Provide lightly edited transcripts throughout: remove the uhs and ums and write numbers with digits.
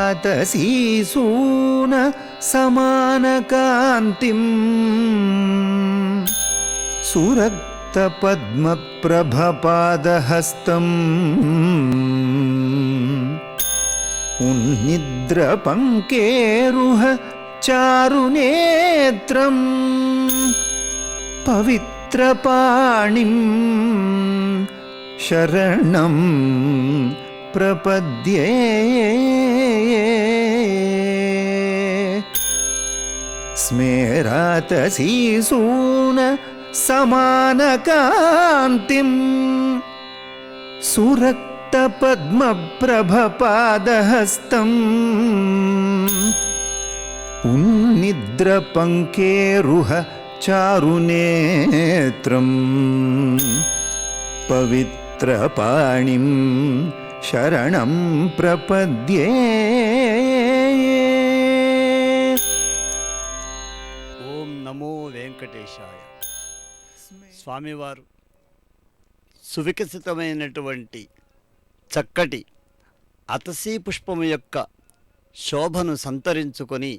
స్మేరాతసీసూన సమానకాంతిం సురక్తపద్మప్రభపాదహస్తం ఉన్నిద్రపంకేరుహ చారునేత్రం పవిత్రపాణిం శరణం ప్రపద్యే. స్మేరాతసీసూన సమానకాంతిం సురక్తపద్మప్రభపాదహస్తం ఉన్నిద్రపంకేరుహ చారునేత్రం పవిత్రపాణిం శరణం ప్రపద్యే. ఓం నమో వెంకటేశాయ. స్వామివారు సువికసితమైనటువంటి చక్కటి అతసీ పుష్పము యొక్క శోభను సంతరించుకొని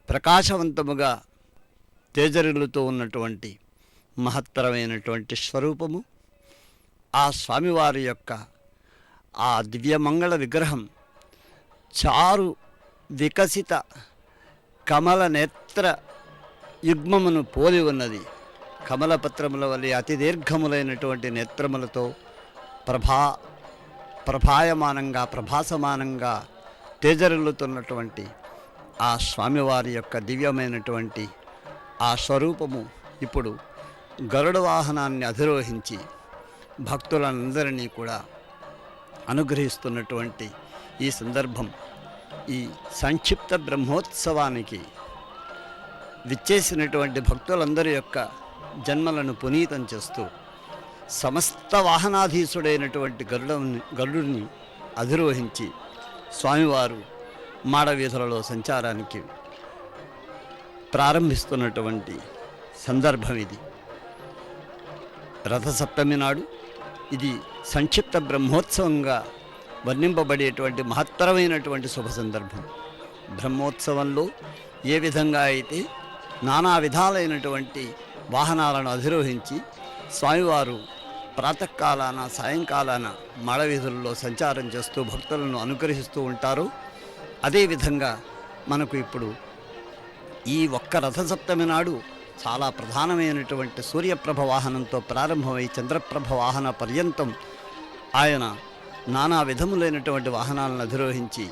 ప్రకాశవంతముగా తేజరిల్లుతూ ఉన్నటువంటి మహత్తరమైనటువంటి స్వరూపము ఆ స్వామివారి యొక్క ఆ దివ్యమంగళ విగ్రహం చారు వికసిత కమల నేత్ర యుగ్మమును పోలి ఉన్నది. కమలపత్రముల వలె అతి దీర్ఘములైనటువంటి నేత్రములతో ప్రభాసమానంగా తేజరిల్లుతున్నటువంటి ఆ స్వామివారి యొక్క దివ్యమైనటువంటి ఆ స్వరూపము ఇప్పుడు గరుడ వాహనాన్ని అధిరోహించి భక్తులందరినీ కూడా అనుగ్రహిస్తున్నటువంటి ఈ సందర్భం, ఈ సంక్షిప్త బ్రహ్మోత్సవానికి విచ్చేసినటువంటి భక్తులందరి యొక్క జన్మలను పునీతం చేస్తూ సమస్త వాహనాధీశుడైనటువంటి గరుడుని అధిరోహించి స్వామివారు మాడవీధులలో సంచారానికి ప్రారంభిస్తున్నటువంటి సందర్భం ఇది. రథసప్తమి నాడు ఇది సంక్షిప్త బ్రహ్మోత్సవంగా వర్ణింపబడేటువంటి మహత్తరమైనటువంటి శుభ సందర్భం. బ్రహ్మోత్సవంలో ఏ విధంగా అయితే నానా విధాలైనటువంటి వాహనాలను అధిరోహించి స్వామివారు ప్రాతకాలాన సాయంకాలాన మాడవీధులలో సంచారం చేస్తూ భక్తులను అనుగ్రహిస్తూ ఉంటారు, అదేవిధంగా మనకు ఇప్పుడు ఈ ఒక్క రథసప్తమి నాడు చాలా ప్రధానమైనటువంటి సూర్యప్రభ వాహనంతో ప్రారంభమై చంద్రప్రభ వాహన పర్యంతం ఆయన నానా విధములైనటువంటి వాహనాలను అధిరోహించి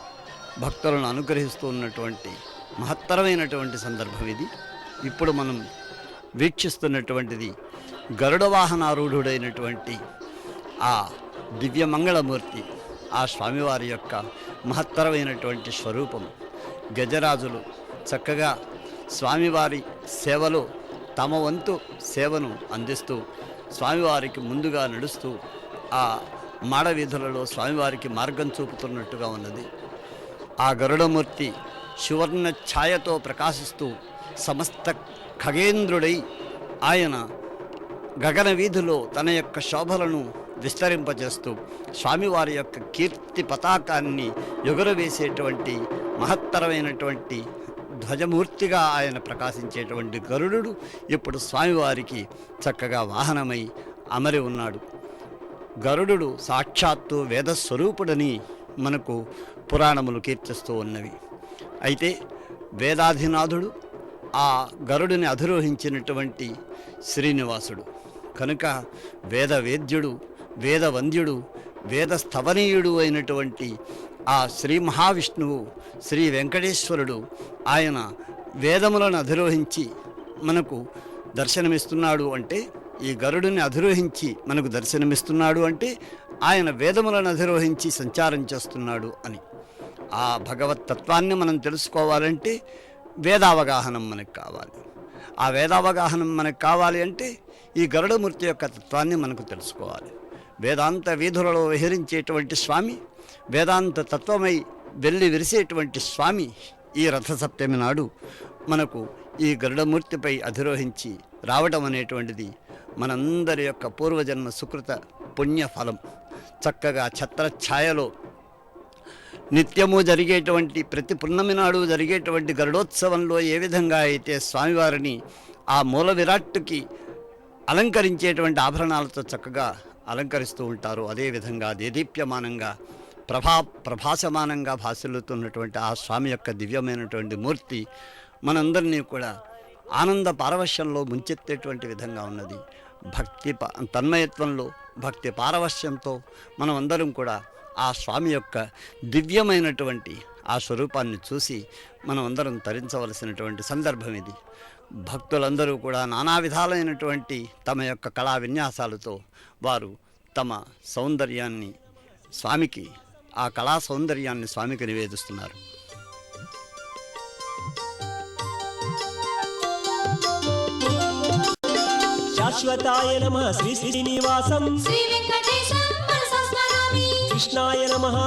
భక్తులను అనుగ్రహిస్తూ ఉన్నటువంటి మహత్తరమైనటువంటి సందర్భం ఇది. ఇప్పుడు మనం వీక్షిస్తున్నటువంటిది గరుడ వాహనారూఢుడైనటువంటి ఆ దివ్యమంగళమూర్తి, ఆ స్వామివారి యొక్క మహత్తరమైనటువంటి స్వరూపం. గజరాజులు చక్కగా స్వామివారి సేవలో తమ వంతు సేవను అందిస్తూ స్వామివారికి ముందుగా నడుస్తూ ఆ మాడవీధులలో స్వామివారికి మార్గం చూపుతున్నట్టుగా ఉన్నది. ఆ గరుడమూర్తి సువర్ణ ఛాయతో ప్రకాశిస్తూ సమస్త ఖగేంద్రుడై ఆయన గగన వీధిలో తన యొక్క శోభలను విస్తరింపజేస్తూ స్వామివారి యొక్క కీర్తి పతాకాన్ని ఎగురవేసేటువంటి మహత్తరమైనటువంటి ధ్వజమూర్తిగా ఆయన ప్రకాశించేటువంటి గరుడు ఇప్పుడు స్వామివారికి చక్కగా వాహనమై అమరి ఉన్నాడు. గరుడు సాక్షాత్తు వేదస్వరూపుడని మనకు పురాణములు కీర్తిస్తూ ఉన్నవి. అయితే వేదాధినాథుడు ఆ గరుడిని అధిరోహించినటువంటి శ్రీనివాసుడు కనుక వేదవేద్యుడు, వేదవంద్యుడు, వేదస్థవనీయుడు అయినటువంటి ఆ శ్రీ మహావిష్ణువు, శ్రీ వెంకటేశ్వరుడు ఆయన వేదములను అధిరోహించి మనకు దర్శనమిస్తున్నాడు అంటే, ఈ గరుడిని అధిరోహించి మనకు దర్శనమిస్తున్నాడు అంటే ఆయన వేదములను అధిరోహించి సంచారం చేస్తున్నాడు అని. ఆ భగవతత్వాన్ని మనం తెలుసుకోవాలంటే వేదావగాహనం మనకు కావాలి. ఆ వేదావగాహనం మనకు కావాలి అంటే ఈ గరుడమూర్తి యొక్క తత్వాన్ని మనకు తెలుసుకోవాలి. వేదాంత వీధులలో విహరించేటువంటి స్వామి, వేదాంత తత్వమై వెళ్ళి విరిసేటువంటి స్వామి ఈ రథసప్తమి నాడు మనకు ఈ గరుడమూర్తిపై అధిరోహించి రావడం అనేటువంటిది మనందరి యొక్క పూర్వజన్మ సుకృత పుణ్యఫలం. చక్కగా ఛత్రఛాయలో నిత్యము జరిగేటువంటి ప్రతి పున్నమి నాడు జరిగేటువంటి గరుడోత్సవంలో ఏ విధంగా అయితే స్వామివారిని ఆ మూల విరాట్టుకి అలంకరించేటువంటి ఆభరణాలతో చక్కగా అలంకరిస్తూ ఉంటారు, అదేవిధంగా దేదీప్యమానంగా ప్రభాసమానంగా భాసిల్లుతున్నటువంటి ఆ స్వామి యొక్క దివ్యమైనటువంటి మూర్తి మనందరినీ కూడా ఆనంద పారవశ్యంలో ముంచెత్తేటువంటి విధంగా ఉన్నది. భక్తి తన్మయత్వంలో భక్తి పారవశ్యంతో మనం అందరం కూడా ఆ స్వామి యొక్క దివ్యమైనటువంటి ఆ స్వరూపాన్ని చూసి మనం అందరం తరించవలసినటువంటి సందర్భం ఇది. భక్తులందరూ కూడా నానా విధాలైనటువంటి తమ యొక్క కళా విన్యాసాలతో వారు తమ సౌందర్యాన్ని స్వామికి, ఆ కళా సౌందర్యాన్ని స్వామికి నివేదిస్తున్నారు. శాశ్వతాయ నమః శ్రీ శ్రీనివాసం శ్రీ వెంకటేశం మనసా స్మరామి. కృష్ణాయ నమః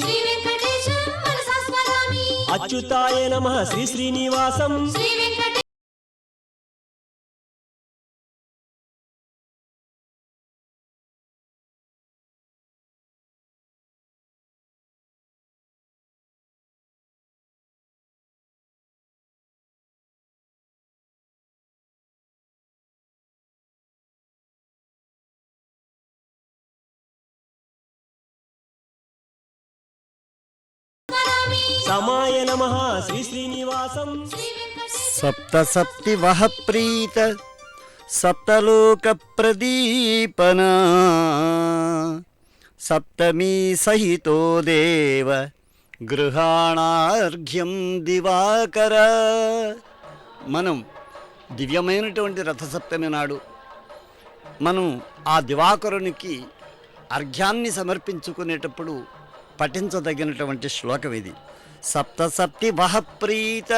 శ్రీ వెంకటేశం మనసా స్మరామి. అచ్యుతాయ నమః శ్రీ శ్రీనివాసం శ్రీ వెంకటేశం స్మరామి. సమాయ నమః శ్రీ శ్రీనివాసం శ్రీ వెంకటేశం సప్త సప్తి వహ ప్రీత సప్తలోక ప్రదీపన సప్తమీ సహితో దేవ గృహాణార్ఘ్యం దివాకర. మనం దివ్యమైనటువంటి రథసప్తమి నాడు మనం ఆ దివాకరునికి అర్ఘ్యాన్ని సమర్పించుకునేటప్పుడు పఠించదగినటువంటి శ్లోకం ఇది. సప్త సప్తి వహ ప్రీత,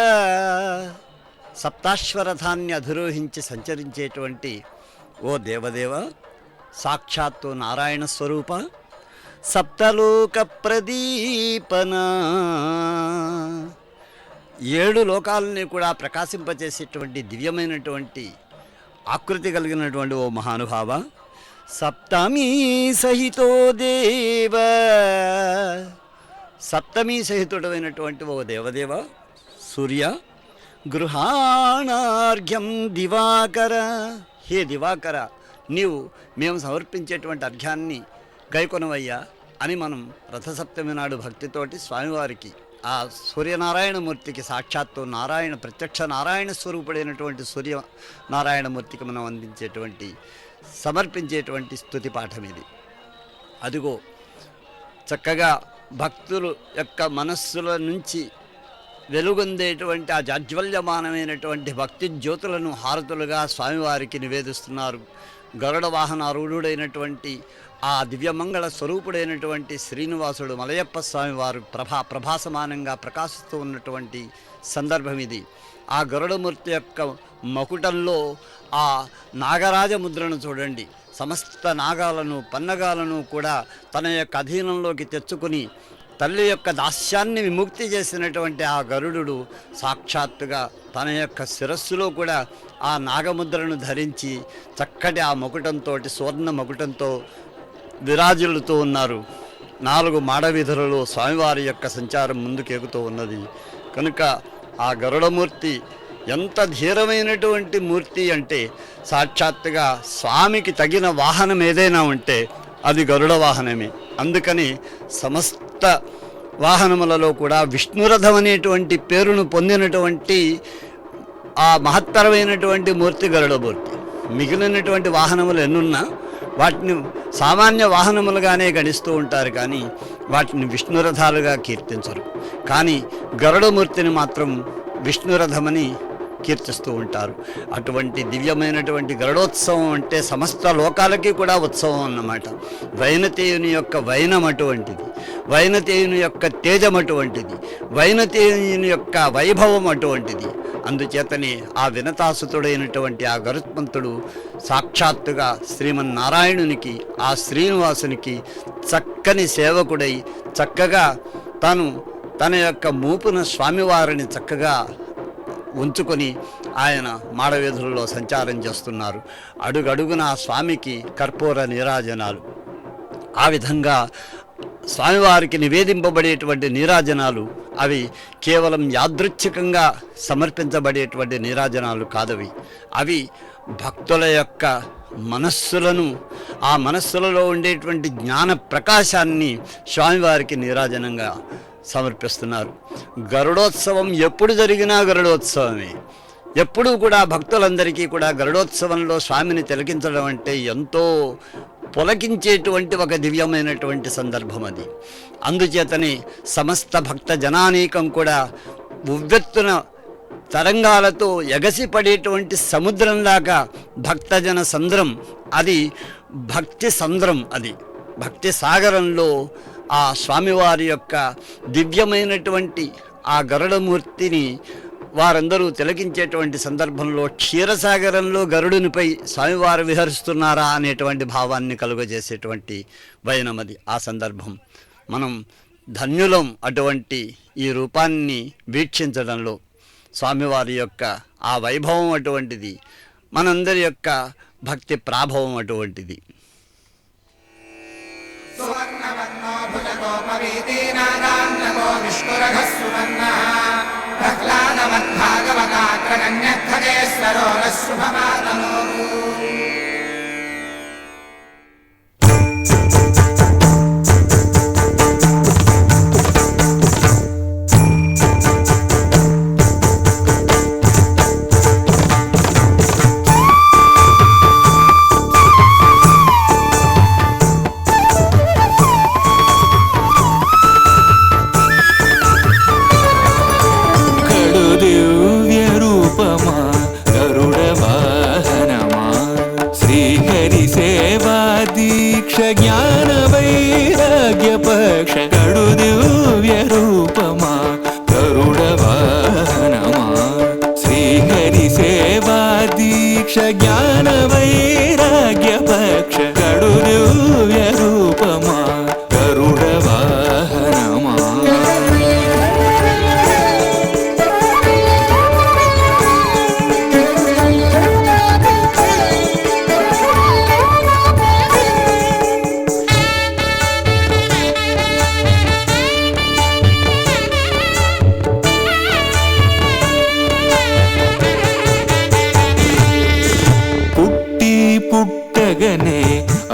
సప్తాశ్వరథాన్ని అధిరోహించి సంచరించేటువంటి ఓ దేవదేవ, సాక్షాత్తు నారాయణ స్వరూప, సప్తలోక ప్రదీపన, 7 లోకాలని కూడా ప్రకాశింపచేసేటువంటి దివ్యమైనటువంటి ఆకృతి కలిగినటువంటి ఓ మహానుభావ, సప్తమీ సహితో దేవ, సప్తమీ సహితుడైనటువంటి ఓ దేవదేవ సూర్య, గృహాణార్ఘ్యం దివాకర, హే దివాకర, నీవు మేము సమర్పించేటువంటి అర్ఘ్యాన్ని గైకొనవయ్యా అని మనం రథసప్తమి నాడు భక్తితోటి స్వామివారికి, ఆ సూర్యనారాయణమూర్తికి, సాక్షాత్తు నారాయణ ప్రత్యక్ష నారాయణ స్వరూపుడైనటువంటి సూర్యనారాయణమూర్తికి మనం అందించేటువంటి సమర్పించేటువంటి స్తుతి పాఠం ఇది. అదిగో చక్కగా భక్తుల యొక్క మనస్సుల నుంచి వెలుగొందేటువంటి ఆ జాజ్వల్యమానమైనటువంటి భక్తి జ్యోతులను హారతులుగా స్వామివారికి నివేదిస్తున్నారు గరుడ వాహనారూఢుడైనటువంటి ఆ దివ్యమంగళ స్వరూపుడైనటువంటి శ్రీనివాసుడు మలయప్ప స్వామి వారు ప్రభాసమానంగా ప్రకాశిస్తూ ఉన్నటువంటి సందర్భం ఇది. ఆ గరుడమూర్తి యొక్క మకుటంలో ఆ నాగరాజ ముద్రను చూడండి. సమస్త నాగాలను పన్నగాలను కూడా తన యొక్క అధీనంలోకి తెచ్చుకుని తల్లి యొక్క దాస్యాన్ని విముక్తి చేసినటువంటి ఆ గరుడు సాక్షాత్తుగా తన యొక్క శిరస్సులో కూడా ఆ నాగముద్రను ధరించి చక్కటి ఆ మకుటంతో సువర్ణ మకుటంతో విరాజిల్లుతూ ఉన్నారు. 4 మాడవీధులలో స్వామివారి యొక్క సంచారం ముందుకెగుతూ ఉన్నది. కనుక ఆ గరుడమూర్తి ఎంత ధీరమైనటువంటి మూర్తి అంటే సాక్షాత్తుగా స్వామికి తగిన వాహనం ఏదైనా ఉంటే అది గరుడ వాహనమే. అందుకని సమస్త వాహనములలో కూడా విష్ణురథం అనేటువంటి పేరును పొందినటువంటి ఆ మహత్తరమైనటువంటి మూర్తి గరుడమూర్తి. మిగిలినటువంటి వాహనములు ఎన్నున్నా వాటిని సామాన్య వాహనములుగానే గణిస్తూ ఉంటారు, కానీ వాటిని విష్ణురథాలుగా కీర్తించరు. కానీ గరుడమూర్తిని మాత్రం విష్ణురథమని కీర్తిస్తూ ఉంటారు. అటువంటి దివ్యమైనటువంటి గరుడోత్సవం అంటే సమస్త లోకాలకి కూడా ఉత్సవం అన్నమాట. వైనతేయుని యొక్క వైనం అటువంటిది, వైనతేయుని యొక్క తేజం అటువంటిది, వైనతేయుని యొక్క వైభవం అటువంటిది. అందుచేతనే ఆ వినతాసుతుడైనటువంటి ఆ గరుత్మంతుడు సాక్షాత్తుగా శ్రీమన్నారాయణునికి, ఆ శ్రీనివాసునికి చక్కని సేవకుడై చక్కగా తన యొక్క మూపున స్వామివారిని చక్కగా ఉంచుకొని ఆయన మాడవీధులలో సంచారం చేస్తున్నారు. అడుగడుగున ఆ స్వామికి కర్పూర నీరాజనాలు. ఆ విధంగా స్వామివారికి నివేదింపబడేటువంటి నీరాజనాలు అవి కేవలం యాదృచ్ఛికంగా సమర్పించబడేటువంటి నీరాజనాలు కాదవి. అవి భక్తుల యొక్క మనస్సులను, ఆ మనస్సులలో ఉండేటువంటి జ్ఞాన ప్రకాశాన్ని స్వామివారికి నీరాజనంగా సమర్పిస్తున్నారు. గరుడోత్సవం ఎప్పుడు జరిగినా గరుడోత్సవమే. ఎప్పుడూ కూడా భక్తులందరికీ కూడా గరుడోత్సవంలో స్వామిని తిలకించడం అంటే ఎంతో పులకించేటువంటి ఒక దివ్యమైనటువంటి సందర్భం అది. అందుచేతనే సమస్త భక్త జనానీకం కూడా ఉవ్వెత్తున తరంగాలతో ఎగసిపడేటువంటి సముద్రం దాకా భక్తజన సంద్రం, అది భక్తి సంద్రం. అది భక్తి సాగరంలో ఆ స్వామివారి యొక్క దివ్యమైనటువంటి ఆ గరుడమూర్తిని వారందరూ తిలకించేటువంటి సందర్భంలో క్షీరసాగరంలో గరుడునిపై స్వామివారు విహరిస్తున్నారా అనేటువంటి భావాన్ని కలుగజేసేటువంటి వైనమది. ఆ సందర్భం మనం ధన్యులం అటువంటి ఈ రూపాన్ని వీక్షించడంలో. స్వామివారి యొక్క ఆ వైభవం అటువంటిది, మనందరి యొక్క భక్తి ప్రాభవం అటువంటిది.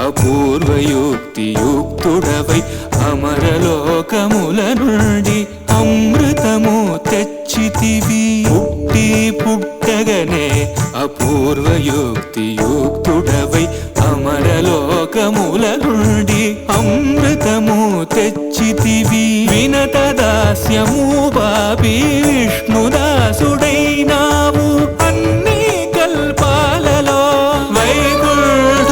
అపూర్వయుక్తియుక్తుడవై అమరలోకముల నుండి అమృతము తెచ్చితివి. పుట్టి పుట్టగనే అపూర్వయుక్తియుక్తుడవై అమరలోకముల నుండి అమృతము తెచ్చితివి. వినత దాస్యము బాపి విష్ణుదాసుడైనావు. అన్ని కల్పాలలో వైకుంఠ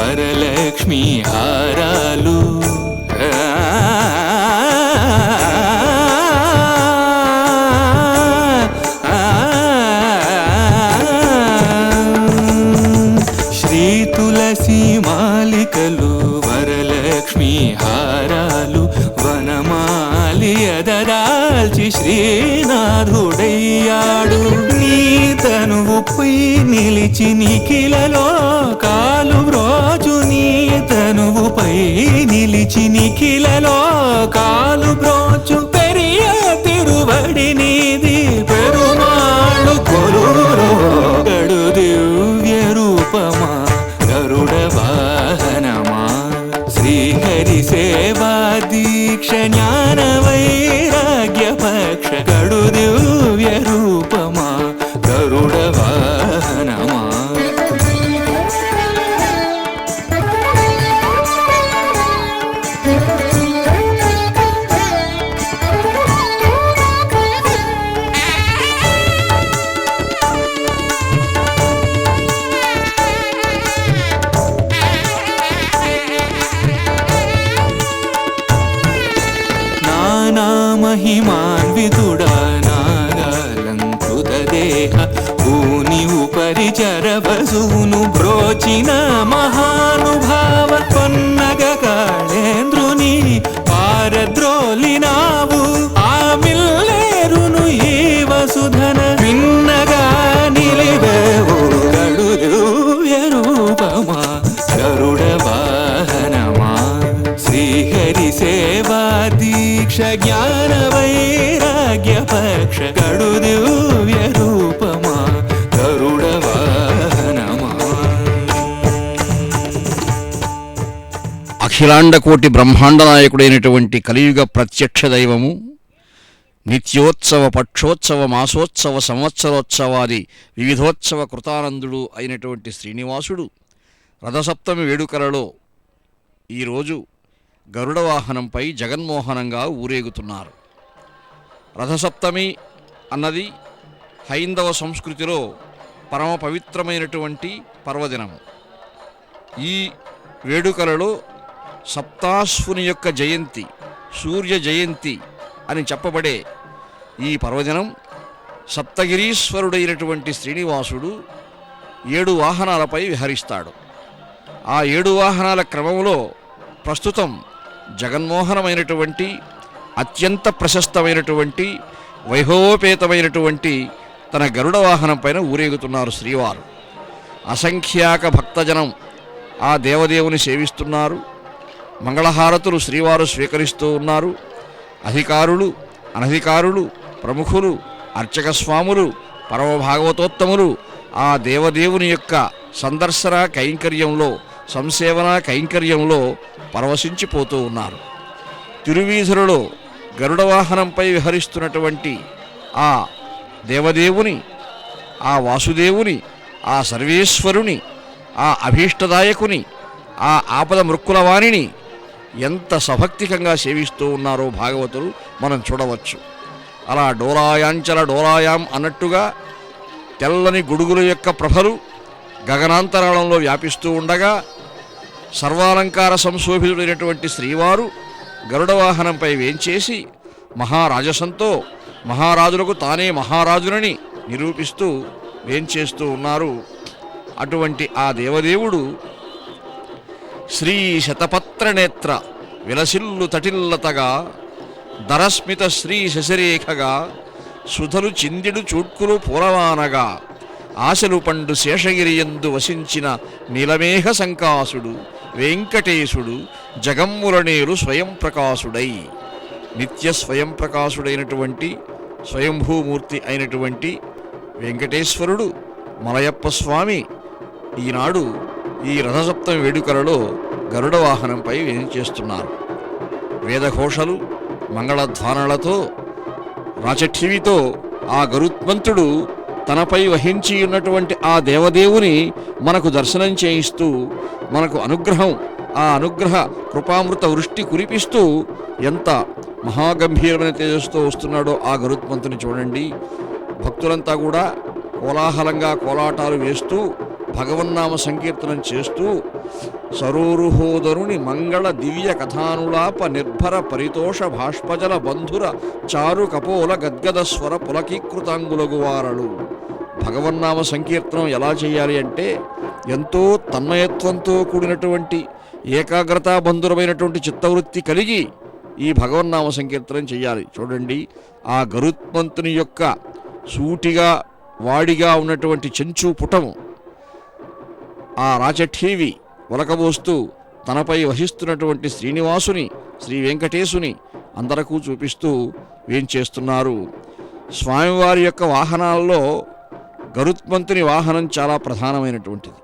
వరలక్ష్మీ హారాలు శ్రీ తులసి మాలికలు వరలక్ష్మీ హారాలు వనమాలి ఎదరాల్చి శ్రీనాథుడయ్యాడు. నీ తనువుపై నిలిచి నిఖిలలో కాలు బ్రోచు, నీ తనువుపై నిలిచి నిఖిలలో కాలు బ్రోచు పెరియ తిరువడి నీది పెరుమాళ్ళు కొలులో గడు దివ్య రూపమా గరుడ వాహనమా శ్రీహరి సేవా దీక్ష జ్ఞాన వైరాగ్య పక్ష గడు దివ్య రూపమా గరుడ వాహనమా. మహిమాన్వితుడా నాగాలంకృత దేహ భూని ఉపరి చరవసూను బ్రోచిన మహానుభావ పొన్నగ కాళేంద్రుని పారద్రోలినావు ఆ మిల్లేరును ఈ వసుధన విన్నగా నిలివేవు గడు దివ్య రూపమా గరుడ వాహనమా శ్రీహరి సేవా దీక్ష జ్ఞాన వైరాగ్య పక్ష గడు దివ్య రూపమా గరుడ వాహనమా. అఖిలాండ కోటి బ్రహ్మాండ నాయకుడైనటువంటి కలియుగ ప్రత్యక్ష దైవము, నిత్యోత్సవ పక్షోత్సవ మాసోత్సవ సంవత్సరోత్సవాది వివిధోత్సవ కృతానందుడు అయినటువంటి శ్రీనివాసుడు రథసప్తమి వేడుకలలో ఈరోజు గరుడ వాహనంపై జగన్మోహనంగా ఊరేగుతున్నారు. రథసప్తమి అన్నది హైందవ సంస్కృతిలో పరమ పవిత్రమైనటువంటి పర్వదినము. ఈ వేడుకలలో సప్తాశ్వుని యొక్క జయంతి, సూర్య జయంతి అని చెప్పబడే ఈ పర్వదినం సప్తగిరీశ్వరుడైనటువంటి శ్రీనివాసుడు 7 వాహనాలపై విహరిస్తాడు. ఆ 7 వాహనాల క్రమంలో ప్రస్తుతం జగన్మోహనమైనటువంటి అత్యంత ప్రశస్తమైనటువంటి వైభవోపేతమైనటువంటి తన గరుడ వాహనం పైన ఊరేగుతున్నారు శ్రీవారు. అసంఖ్యాక భక్తజనం ఆ దేవదేవుని సేవిస్తున్నారు. మంగళహారతులు శ్రీవారు స్వీకరిస్తూ ఉన్నారు. అధికారులు, అనధికారులు, ప్రముఖులు, అర్చక స్వాములు, పరమభాగవతోత్తములు ఆ దేవదేవుని యొక్క సందర్శన కైంకర్యంలో, సంసేవన కైంకర్యంలో పరవశించిపోతూ ఉన్నారు. తిరువీధులలో గరుడ వాహనంపై విహరిస్తున్నటువంటి ఆ దేవదేవుని, ఆ వాసుదేవుని, ఆ సర్వేశ్వరుని, ఆ అభీష్టదాయకుని, ఆ ఆపద మృక్కుల వాణిని ఎంత సభక్తికంగా సేవిస్తూ ఉన్నారో భాగవతులు మనం చూడవచ్చు. అలా డోలాయాంచల డోలాయాం అన్నట్టుగా తెల్లని గొడుగుల యొక్క ప్రభలు గగనాంతరాళంలో వ్యాపిస్తూ ఉండగా సర్వాలంకార సంశోభితుడైనటువంటి శ్రీవారు గరుడ వాహనంపై వేంచేసి మహారాజసంతో మహారాజులకు తానే మహారాజునని నిరూపిస్తూ వేంచేస్తూ ఉన్నారు. అటువంటి ఆ దేవదేవుడు శ్రీ శతపత్ర నేత్ర విలసిల్లు తటిల్లతగా దరస్మిత శ్రీ శశరేఖగా సుధలు చిందిడు చూడ్కులు పూలవానగా ఆశలు పండు శేషగిరియందు వసించిన నీలమేఘ సంకాసుడు వెంకటేశుడు జగమ్ములనేరు స్వయం ప్రకాశుడై, నిత్య స్వయం ప్రకాశుడైనటువంటి స్వయంభూమూర్తి అయినటువంటి వెంకటేశ్వరుడు మలయప్ప స్వామి ఈనాడు ఈ రథసప్తమి వేడుకలలో గరుడ వాహనంపై వేంచేస్తున్నారు. వేదఘోషలు మంగళధ్వానాలతో రాచఠీవితో ఆ గరుత్మంతుడు తనపై వహించి ఉన్నటువంటి ఆ దేవదేవుని మనకు దర్శనం చేయిస్తూ మనకు అనుగ్రహం, ఆ అనుగ్రహ కృపామృత వృష్టి కురిపిస్తూ ఎంత మహాగంభీరమైన తేజస్సుతో వస్తున్నాడో ఆ గరుత్మంతుని చూడండి. భక్తులంతా కూడా కోలాహలంగా కోలాటాలు వేస్తూ భగవన్నామ సంకీర్తనం చేస్తూ సరోరుహోదరుని మంగళ దివ్య కథానులాప నిర్భర పరితోష భాష్పజల బంధుర చారు కపోల గద్గద స్వర పులకీకృతాంగులగువారలు. భగవన్నామ సంకీర్తనం ఎలా చేయాలి అంటే ఎంతో తన్మయత్వంతో కూడినటువంటి ఏకాగ్రతాబంధురమైనటువంటి చిత్తవృత్తి కలిగి ఈ భగవన్నామ సంకీర్తనం చేయాలి. చూడండి, ఆ గరుత్మంతుని యొక్క సూటిగా వాడిగా ఉన్నటువంటి చెంచు పుటము ఆ రాచఠీవి ఒలకబోస్తూ తనపై వహిస్తున్నటువంటి శ్రీనివాసుని, శ్రీ వెంకటేశుని అందరకు చూపిస్తూ వేంచేస్తున్నారు. స్వామివారి యొక్క వాహనాల్లో గరుత్మంతుని వాహనం చాలా ప్రధానమైనటువంటిది.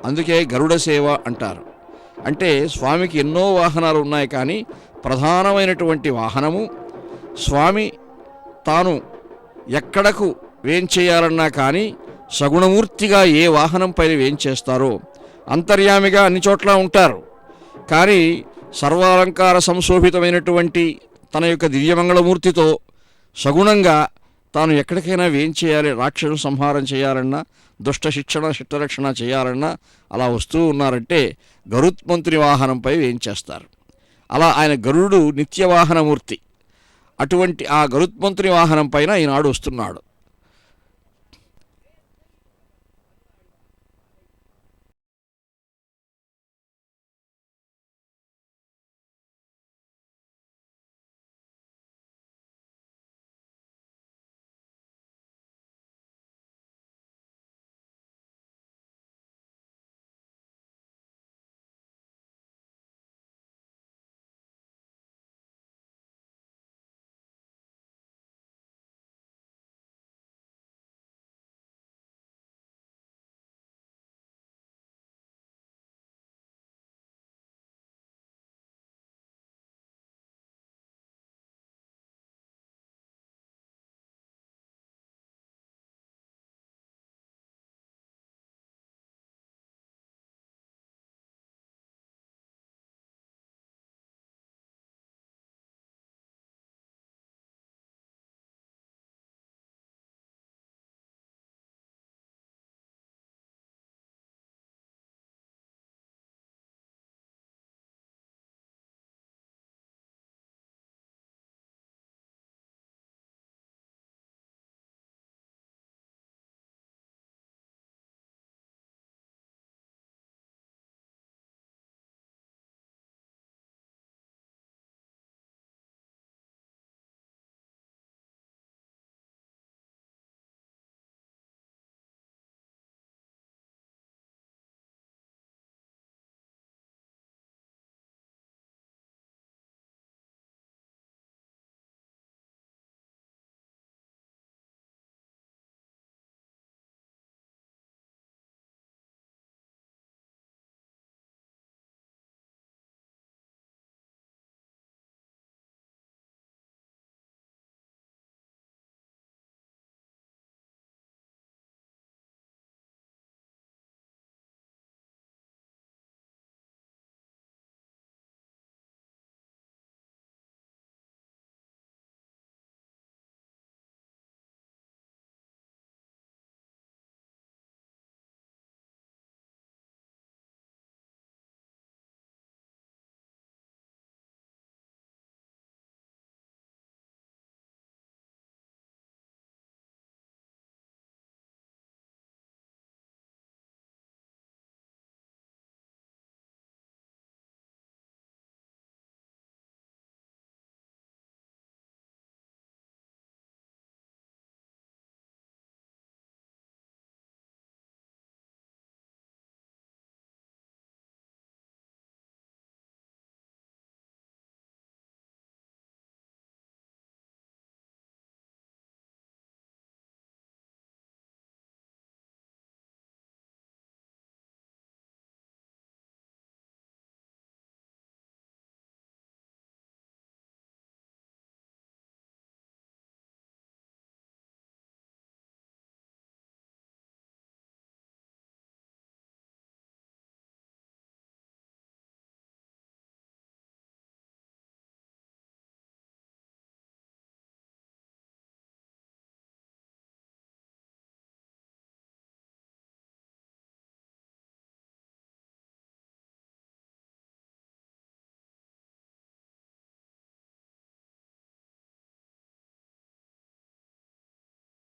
అందుకే గరుడ సేవ అంటారు. అంటే స్వామికి ఎన్నో వాహనాలు ఉన్నాయి, కానీ ప్రధానమైనటువంటి వాహనము స్వామి తాను ఎక్కడకు వేంచేయాలన్నా కానీ సగుణమూర్తిగా ఏ వాహనం పైన వేంచేస్తారో అంతర్యామిగా అన్ని చోట్ల ఉంటారు. కానీ సర్వాలంకార సంశోభితమైనటువంటి తన యొక్క దివ్యమంగళమూర్తితో సగుణంగా తాను ఎక్కడికైనా వేంచేయాలి, రాక్షసు సంహారం చేయాలన్నా, దుష్ట శిక్షణ శిష్టరక్షణ చేయాలన్నా అలా వస్తూ ఉన్నారంటే గరుత్మంతుని వాహనంపై వేంచేస్తారు. అలా ఆయన గరుడు నిత్యవాహనమూర్తి. అటువంటి ఆ గరుత్మంతుని వాహనం పైన ఈనాడు వస్తున్నాడు.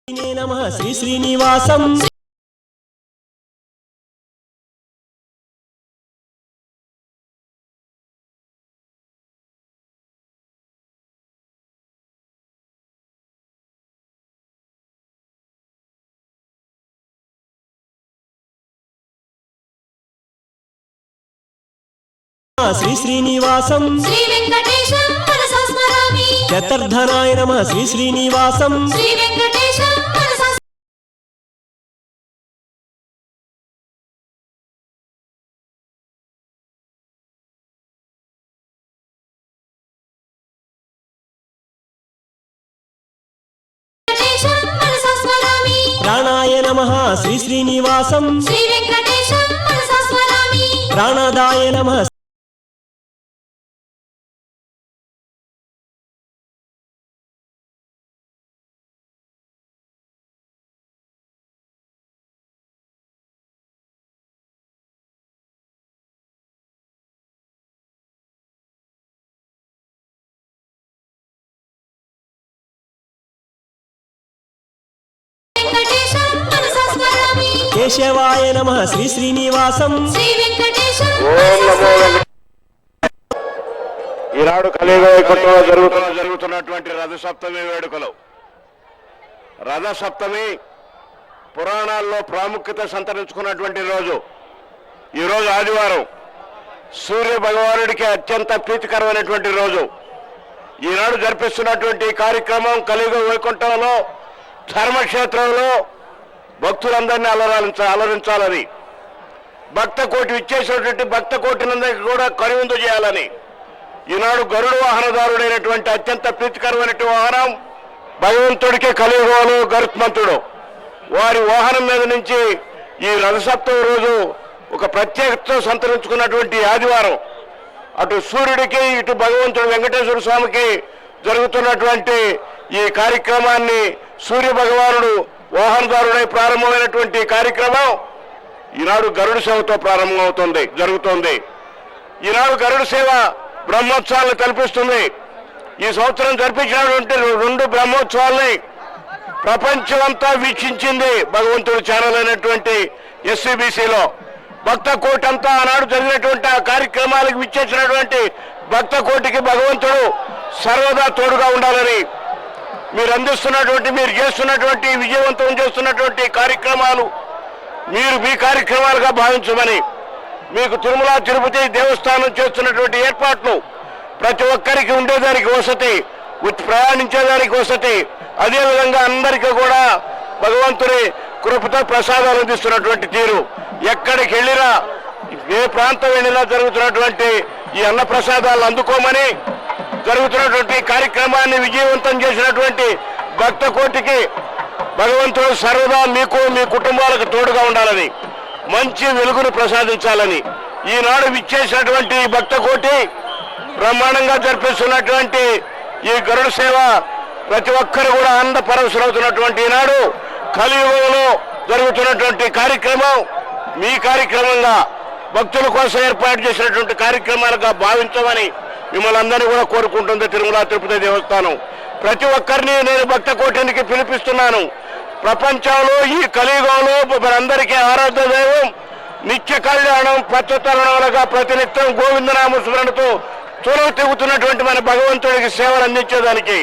నమః శ్రీ శ్రీనివాసం శ్రీ శ్రీనివాసం శ్రీ వెంకటేశం మనసా స్మరామి శతర్ధనాయ నమః శ్రీ శ్రీనివాసం శ్రీ వెంకటేశం మనసా వెంకటేశం మనసా స్మరామి ప్రాణాయ నమః శ్రీ శ్రీనివాసం శ్రీ వెంకటేశం మనసా స్మరామి ప్రాణదాయ నమః వెంకటేశం మనసా స్మరామి కేశవాయ నమః శ్రీ శ్రీనివాసం శ్రీ వెంకటేశం ఈనాడు కలియుగ వైకుంఠంలో జరుగుతున్నటువంటి రథసప్తమి వేడుకలు. రథసప్తమి పురాణాల్లో ప్రాముఖ్యత సంతరించుకున్నటువంటి రోజు. ఈరోజు ఆదివారం, సూర్య భగవానుడికి అత్యంత ప్రీతికరమైనటువంటి రోజు. ఈనాడు జరిపిస్తున్నటువంటి కార్యక్రమం కలియుగ వైకుంఠంలో ధర్మక్షేత్రంలో భక్తులందరినీ అలరించాలని, భక్త కోటి ఇచ్చేసినటువంటి భక్త కోటినందరికీ కూడా కనువిందు చేయాలని ఈనాడు గరుడ వాహనదారుడైనటువంటి అత్యంత ప్రీతికరమైనటువంటి వాహనం భగవంతుడికి కలియుగంలో గరుత్మంతుడు. వారి వాహనం మీద నుంచి ఈ రథసప్తమి రోజు ఒక ప్రత్యేకత సంతరించుకున్నటువంటి ఆదివారం అటు సూర్యుడికి ఇటు భగవంతుడు వెంకటేశ్వర స్వామికి జరుగుతున్నటువంటి ఈ కార్యక్రమాన్ని సూర్య భగవానుడు వాహనదారుడై ప్రారంభమైనటువంటి కార్యక్రమం ఈనాడు గరుడ సేవతో జరుగుతోంది. ఈనాడు గరుడ సేవ బ్రహ్మోత్సవాలను కల్పిస్తుంది. ఈ సంవత్సరం జరిపించినటువంటి 2 బ్రహ్మోత్సవాల్ని ప్రపంచమంతా వీక్షించింది భగవంతుడి ఛానల్ అయినటువంటి SCBCలో. భక్త కోటి అంతా ఆనాడు జరిగినటువంటి ఆ కార్యక్రమాలకు విచ్చేసినటువంటి భక్త కోటికి భగవంతుడు సర్వదా తోడుగా ఉండాలని, మీరు చేస్తున్నటువంటి విజయవంతం చేస్తున్నటువంటి కార్యక్రమాలు మీరు మీ కార్యక్రమాలుగా భావించమని, మీకు తిరుమల తిరుపతి దేవస్థానం చేస్తున్నటువంటి ఏర్పాట్లు ప్రతి ఒక్కరికి ఉండేదానికి వసతి, ప్రయాణించేదానికి వసతి, అదేవిధంగా అందరికీ కూడా భగవంతుని కృపతో ప్రసాదాలు అందిస్తున్నటువంటి తీరు, ఎక్కడికి వెళ్ళినా ఏ ప్రాంతం వెళ్ళినా జరుగుతున్నటువంటి ఈ అన్న ప్రసాదాలు అందుకోమని, జరుగుతున్నటువంటి కార్యక్రమాన్ని విజయవంతం చేసినటువంటి భక్త కోటికి భగవంతుడు సర్వదా మీకు మీ కుటుంబాలకు తోడుగా ఉండాలని, మంచి వెలుగును ప్రసాదించాలని ఈనాడు విచ్చేసినటువంటి భక్త కోటి బ్రహ్మాండంగా జరిపిస్తున్నటువంటి ఈ గరుడ సేవ ప్రతి ఒక్కరు కూడా ఆనంద పరవశులవుతున్నటువంటి ఈనాడు కలియుగంలో జరుగుతున్నటువంటి కార్యక్రమం మీ కార్యక్రమంగా భక్తుల కోసం ఏర్పాటు చేసినటువంటి కార్యక్రమాలుగా భావించమని మిమ్మల్ని అందరినీ కూడా కోరుకుంటుంది తిరుమల తిరుపతి దేవస్థానం. ప్రతి ఒక్కరిని నేను భక్త కోటికి పిలిపిస్తున్నాను. ప్రపంచంలో ఈ కలియుగంలో మనందరికీ ఆరాధ్య దైవం నిత్య కళ్యాణం పచ్చతరుణములుగా ప్రతినిత్యం గోవిందనామ స్మరణతో తులవు తిరుగుతున్నటువంటి మన భగవంతుడికి సేవలు అందించేదానికి,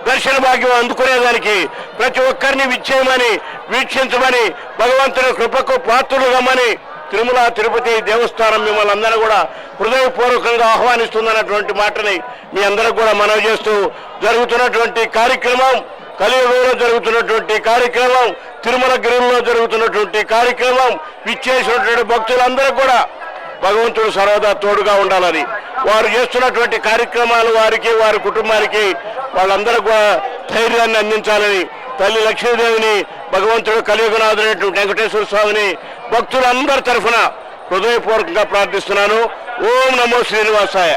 దర్శన భాగ్యం అందుకునేదానికి ప్రతి ఒక్కరిని విచ్చేయమని, వీక్షించమని, భగవంతుని కృపకు పాత్రులుగమని తిరుమల తిరుపతి దేవస్థానం మిమ్మల్ని అందరూ కూడా హృదయపూర్వకంగా ఆహ్వానిస్తుందన్నటువంటి మాటని మీ అందరికి కూడా మనవి చేస్తూ, జరుగుతున్నటువంటి కార్యక్రమం కలియుగంలో జరుగుతున్నటువంటి కార్యక్రమం, తిరుమల గిరిలో జరుగుతున్నటువంటి కార్యక్రమం విచ్చేసినటువంటి భక్తులందరూ కూడా భగవంతుడు సర్వదా తోడుగా ఉండాలని, వారు చేస్తున్నటువంటి కార్యక్రమాలు వారికి వారి కుటుంబానికి వాళ్ళందరూ కూడా ధైర్యాన్ని అందించాలని తల్లి లక్ష్మీదేవిని, భగవంతుడు కలియుగనాథుడైనటువంటి వెంకటేశ్వర స్వామిని భక్తులందరి తరఫున హృదయపూర్వకంగా ప్రార్థిస్తున్నాను. ఓం నమో శ్రీనివాసాయ.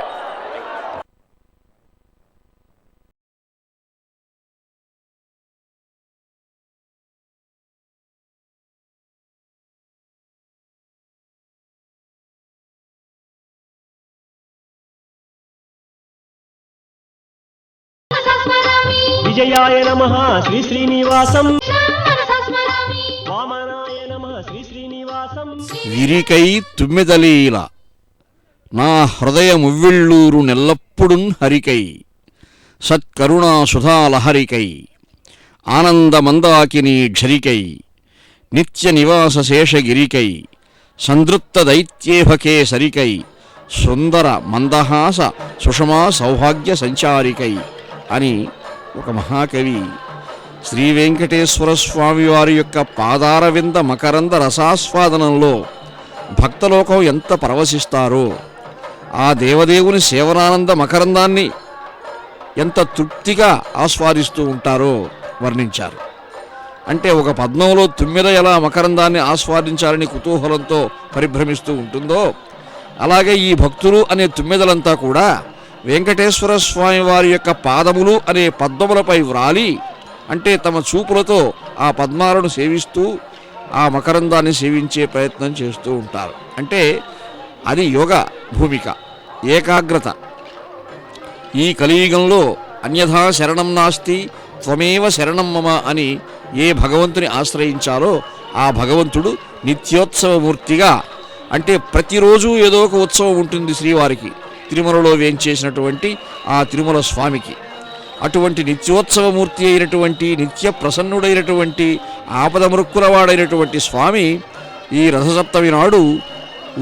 విజయాయ నమః శ్రీ శ్రీనివాసం వామనాయ నమః శ్రీ శ్రీనివాసం విరికై తుమ్మెదలీల నా హృదయమువ్విళ్ళూరు నెల్లప్పుడున్ హరికై సత్కరుణా సుధాలహరికై ఆనందమందాకిని ఝరికై నిత్య నివాస శేషగిరికై సందృప్త దైత్యేభకే సరికై సుందర మందహాస సుషమా సౌభాగ్య సంచారికై అని ఒక మహాకవి శ్రీ వెంకటేశ్వర స్వామి వారి యొక్క పాదారవింద మకరంద రసాస్వాదనంలో భక్తలోకం ఎంత పరవశిస్తారో ఆ దేవదేవుని సేవనానంద మకరందాన్ని ఎంత తృప్తిగా ఆస్వాదిస్తూ ఉంటారో వర్ణించారు. అంటే ఒక పద్మంలో తుమ్మెద ఎలా మకరందాన్ని ఆస్వాదించాలని కుతూహలంతో పరిభ్రమిస్తూ ఉంటుందో అలాగే ఈ భక్తులు అనే తుమ్మెదలంతా కూడా వెంకటేశ్వర స్వామి వారి యొక్క పాదములు అనే పద్మములపై వ్రాలి అంటే తమ చూపులతో ఆ పద్మాలను సేవిస్తూ ఆ మకరందాన్ని సేవించే ప్రయత్నం చేస్తూ ఉంటారు. అంటే అది యోగ భూమిక, ఏకాగ్రత. ఈ కలియుగంలో అన్యథా శరణం నాస్తి త్వమేవ శరణం మమ అని ఏ భగవంతుని ఆశ్రయించాలో ఆ భగవంతుడు నిత్యోత్సవమూర్తిగా అంటే ప్రతిరోజు ఏదో ఒక ఉత్సవం ఉంటుంది శ్రీవారికి, తిరుమలలో వేంచేసినటువంటి ఆ తిరుమల స్వామికి. అటువంటి నిత్యోత్సవమూర్తి అయినటువంటి నిత్య ప్రసన్నుడైనటువంటి ఆపద మృక్కులవాడైనటువంటి స్వామి ఈ రథసప్తమి నాడు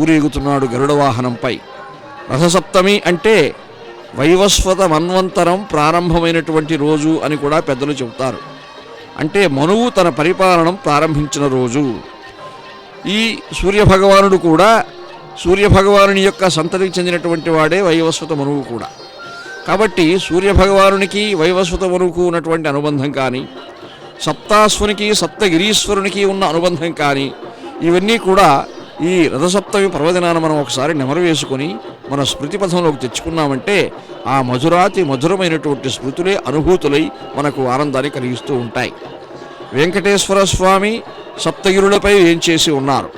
ఊరేగుతున్నాడు గరుడ వాహనంపై. రథసప్తమి అంటే వైవస్వత మన్వంతరం ప్రారంభమైనటువంటి రోజు అని కూడా పెద్దలు చెబుతారు. అంటే మనువు తన పరిపాలనం ప్రారంభించిన రోజు. ఈ సూర్యభగవానుడు కూడా సూర్యభగవానుని యొక్క సంతతికి చెందినటువంటి వాడే వైవస్వత మనువు కూడా. కాబట్టి సూర్యభగవానునికి వైవస్వత మనువుకు ఉన్నటువంటి అనుబంధం కానీ, సప్తాశ్వునికి సప్తగిరీశ్వరునికి ఉన్న అనుబంధం కానీ, ఇవన్నీ కూడా ఈ రథసప్తమి పర్వదినాన మనం ఒకసారి నెమరు వేసుకొని మన స్మృతిపథంలోకి తెచ్చుకున్నామంటే ఆ మధురాతి మధురమైనటువంటి స్మృతులే అనుభూతులై మనకు ఆనందాన్ని కలిగిస్తూ ఉంటాయి. వెంకటేశ్వర స్వామి సప్తగిరులపై ఏం చేసి ఉన్నారు.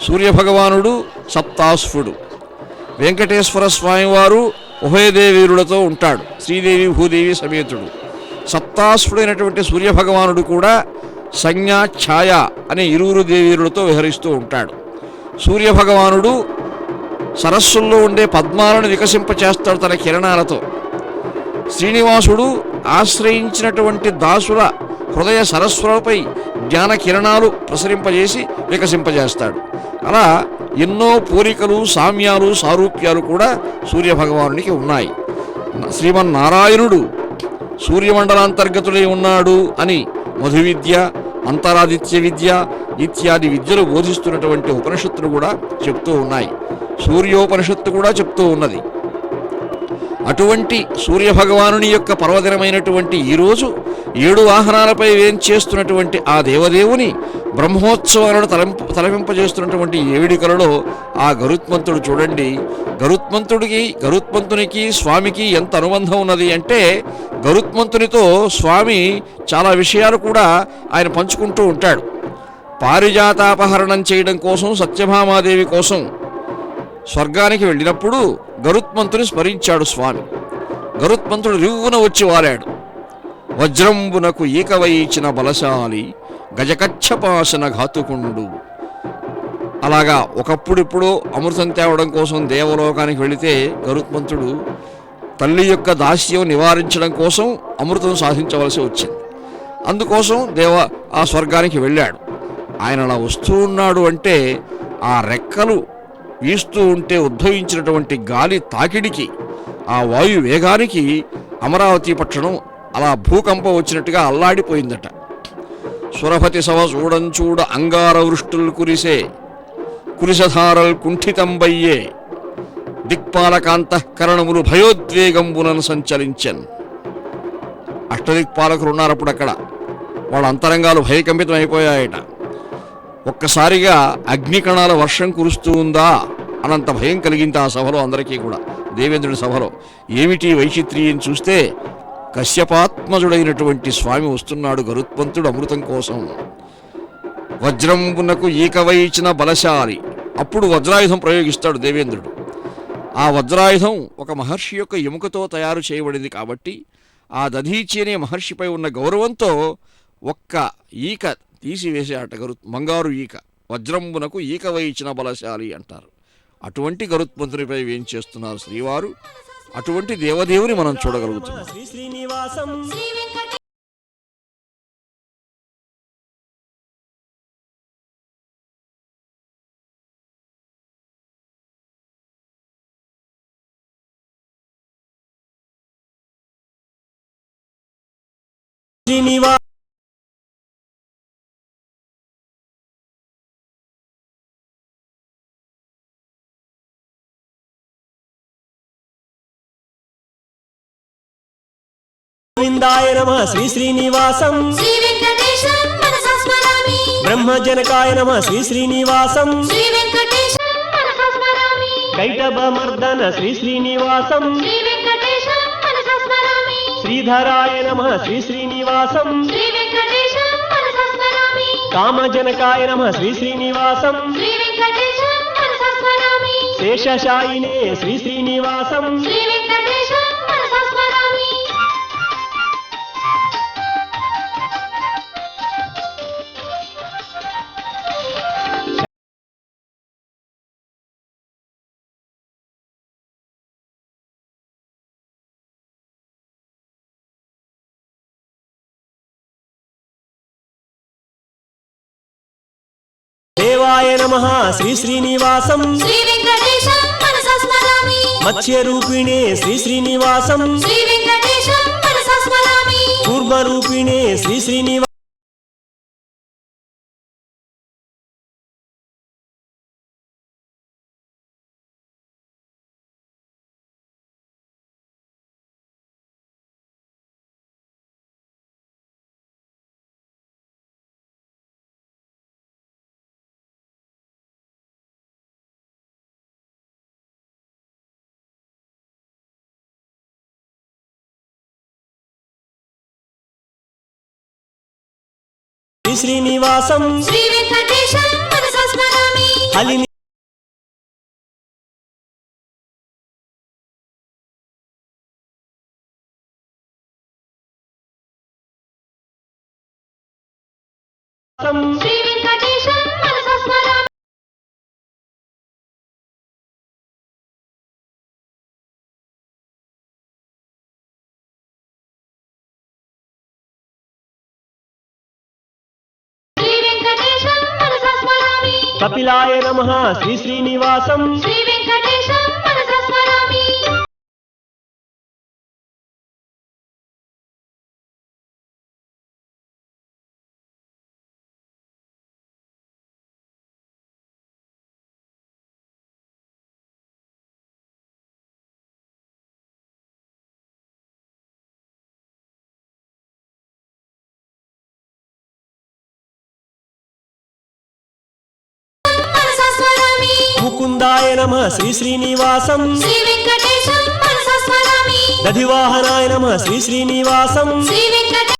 సూర్యభగవానుడు సప్తాశ్వుడు. వెంకటేశ్వర స్వామివారు ఉభయదేవీరులతో ఉంటాడు, శ్రీదేవి భూదేవి సమేతుడు. సప్తాశ్వుడైనటువంటి సూర్యభగవానుడు కూడా సంజ్ఞ ఛాయ అనే ఇరువురు దేవీరులతో విహరిస్తూ ఉంటాడు. సూర్యభగవానుడు సరస్సుల్లో ఉండే పద్మాలను వికసింపచేస్తాడు తన కిరణాలతో. శ్రీనివాసుడు ఆశ్రయించినటువంటి దాసుల హృదయ సరస్సులపై జ్ఞాన కిరణాలు ప్రసరింపజేసి వికసింపజేస్తాడు. అలా ఎన్నో పోలికలు, సామ్యాలు, సారూప్యాలు కూడా సూర్యభగవానునికి ఉన్నాయి. శ్రీమన్నారాయణుడు సూర్యమండలాంతర్గతుడై ఉన్నాడు అని మధు విద్య, అంతరాదిత్య విద్య ఇత్యాది విద్యలు బోధిస్తున్నటువంటి ఉపనిషత్తులు కూడా చెప్తూ ఉన్నాయి. సూర్యోపనిషత్తు కూడా చెప్తూ ఉన్నది. అటువంటి సూర్యభగవానుని యొక్క పర్వదినమైనటువంటి ఈరోజు 7 వాహనాలపై వేంచేస్తున్నటువంటి ఆ దేవదేవుని బ్రహ్మోత్సవాలను తలపింపజేస్తున్నటువంటి ఏవిడికలలో ఆ గరుత్మంతుడు చూడండి. గరుత్మంతునికి స్వామికి ఎంత అనుబంధం ఉన్నది అంటే గరుత్మంతునితో స్వామి చాలా విషయాలు కూడా ఆయన పంచుకుంటూ ఉంటాడు. పారిజాతాపహరణం చేయడం కోసం సత్యభామాదేవి కోసం స్వర్గానికి వెళ్ళినప్పుడు గరుత్మంతుని స్మరించాడు స్వామి. గరుత్మంతుడు రివ్వున వచ్చి వారాడు. వజ్రంబునకు ఈకవయించిన బలశాలి గజకచ్చపాసన ఘాతుకుండు. అలాగా ఒకప్పుడిప్పుడు అమృతం తేవడం కోసం దేవలోకానికి వెళితే గరుత్మంతుడు తల్లి యొక్క దాస్యం నివారించడం కోసం అమృతం సాధించవలసి వచ్చింది. అందుకోసం ఆ స్వర్గానికి వెళ్ళాడు. ఆయన అలా వస్తూ ఉన్నాడు అంటే ఆ రెక్కలు వీస్తూ ఉంటే ఉద్భవించినటువంటి గాలి తాకిడికి, ఆ వాయు వేగానికి అమరావతి పట్టణం అలా భూకంపం వచ్చినట్టుగా అల్లాడిపోయిందట. సురభతి సవ చూడంచూడ అంగార వృష్టులు కురిసే కురిసధారల్ కుంఠితంబయ్యే దిక్పాలకాంతఃకరణములు భయోద్వేగంబునను సంచలించన్. అష్టదిక్పాలకులు ఉన్నారు అప్పుడు అక్కడ. వాళ్ళ అంతరంగాలు భయకంపితం అయిపోయాయట. ఒక్కసారిగా అగ్నికణాల వర్షం కురుస్తూ ఉందా అనంత భయం కలిగింది ఆ సభలో అందరికీ కూడా. దేవేంద్రుడి సభలో ఏమిటి వైచిత్ర్యం చూస్తే కశ్యపాత్మజుడైనటువంటి స్వామి వస్తున్నాడు గరుత్మంతుడు అమృతం కోసం. వజ్రంబునకు ఈకవయించిన బలశాలి. అప్పుడు వజ్రాయుధం ప్రయోగిస్తాడు దేవేంద్రుడు. ఆ వజ్రాయుధం ఒక మహర్షి యొక్క ఎముకతో తయారు చేయబడింది కాబట్టి ఆ దధీచి అనే మహర్షిపై ఉన్న గౌరవంతో ఒక్క ఈక తీసివేసే ఆట బంగారు ఈక, వజ్రంబునకు ఈక వేయించిన బలశాలి అంటారు. అటువంటి గరుత్మంతునిపై వేయించేస్తున్నారు శ్రీవారు. అటువంటి దేవదేవుని మనం చూడగలుగుతున్నాం. శ్రీ శ్రీనివాసం శ్రీనివాస గోవిందాయ నమః శ్రీ శ్రీనివాసం శ్రీ వెంకటేశం మనసా స్మరామి బ్రహ్మజనకాయ నమః శ్రీ శ్రీనివాసం శ్రీ వెంకటేశం మనసా స్మరామి కైటభమర్దన శ్రీ శ్రీనివాసం శ్రీ వెంకటేశం మనసా స్మరామి శ్రీధరాయ నమః శ్రీ శ్రీనివాసం శ్రీ వెంకటేశం మనసా స్మరామి కామజనకాయ నమః శ్రీ శ్రీనివాసం శ్రీ వెంకటేశం మనసా స్మరామి శేషశాయినే శ్రీ శ్రీనివాసం శ్రీ వెంకటేశం మనసా స్మరామి దేవాయ నమః శ్రీ శ్రీనివాసం శ్రీ వెంకటేశం మనసా స్మరామి మత్స్యరూపిణే శ్రీ శ్రీనివాసం శ్రీ వెంకటేశం మనసా స్మరామి కూర్మరూపిణే శ్రీ శ్రీనివాసం శ్రీ శ్రీనివాసం శ్రీ వెంకటేశం మనసా స్మరామి హలిని శ్రీ వెంకటేశం మనసా స్మరామి శ్రీ వెంకటేశం మనసా స్మరామి కపిలాయ నమః శ్రీ శ్రీనివాసం శ్రీ వెంకటేశం మనసా స్మరామి మనసా స్మరామి ముకుందాయ నమః శ్రీ శ్రీనివాసం శ్రీ వెంకటేశం మనసా స్మరామి దధివాహనాయ నమః శ్రీ శ్రీనివాసం శ్రీ వెంకటేశం